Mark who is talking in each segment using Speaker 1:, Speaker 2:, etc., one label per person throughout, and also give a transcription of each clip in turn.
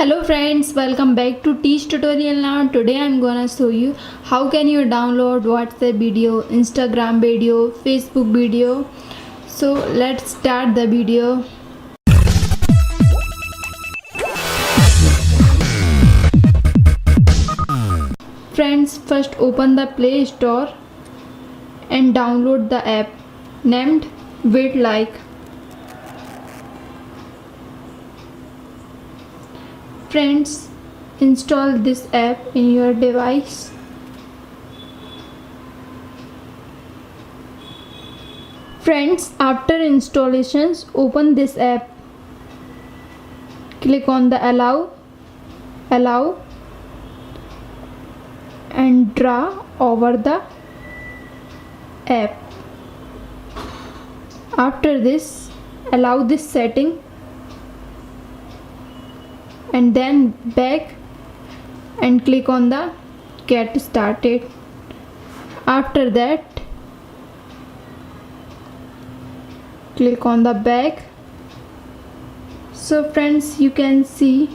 Speaker 1: Hello friends, welcome back to Teach Tutorial. Now today I'm gonna show you how can you download WhatsApp video, Instagram video, Facebook video. So let's start the video. Friends, first open the Play Store and download the app named vidlike. Friends, install this app in your device. Friends, after installations, open this app. Click on the allow and draw over the app. After this, allow this setting and then back and click on the get started. After that, click on the back. So friends, you can see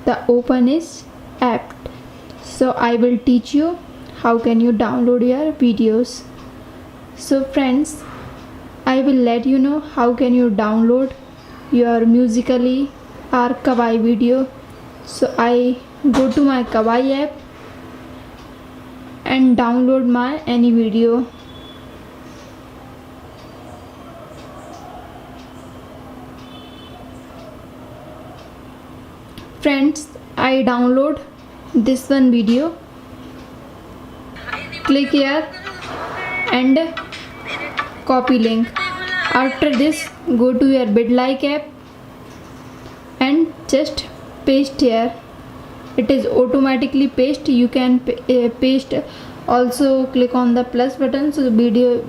Speaker 1: the open is app. So I will teach you how can you download your videos. So friends, I will let you know how can you download your Musically or Kawaii video. So I go to my Kawaii app and download my any video. Friends, I download this one video. Click here and copy link. After this, go to your vidlike app and just paste here. It is automatically paste. You can paste. Also click on the plus button, so the video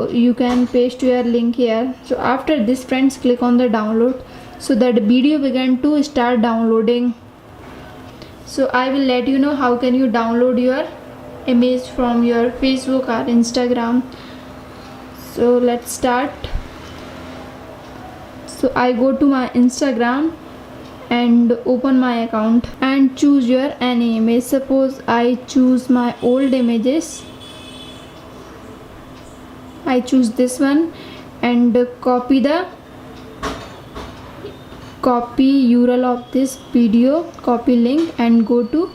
Speaker 1: you can paste your link here. So after this, friends, click on the download so that the video began to start downloading. So I will let you know how can you download your image from your Facebook or Instagram. So let's start. So I go to my Instagram and open my account and choose your any image. Suppose I choose my old images. I choose this one and copy URL of this video, copy link and go to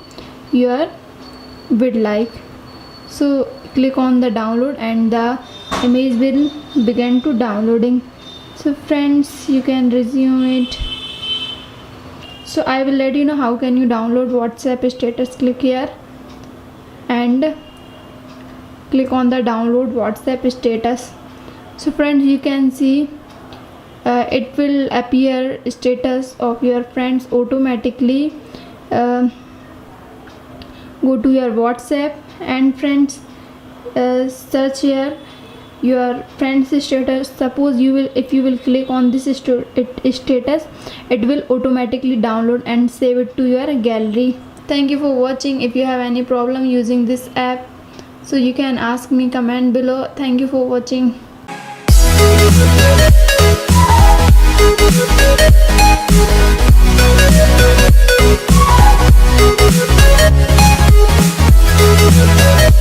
Speaker 1: your vidlike. So click on the download and the image will begin to downloading. So friends, you can resume it. So I will let you know how can you download WhatsApp status. Click here and click on the download WhatsApp status. So friends, you can see it will appear status of your friends automatically. Go to your WhatsApp and friends, search here your friends status. Suppose if you will click on this status, it will automatically download and save it to your gallery. Thank you for watching. If you have any problem using this app, so you can ask me, comment below. Thank you for watching.
Speaker 2: We'll be right back.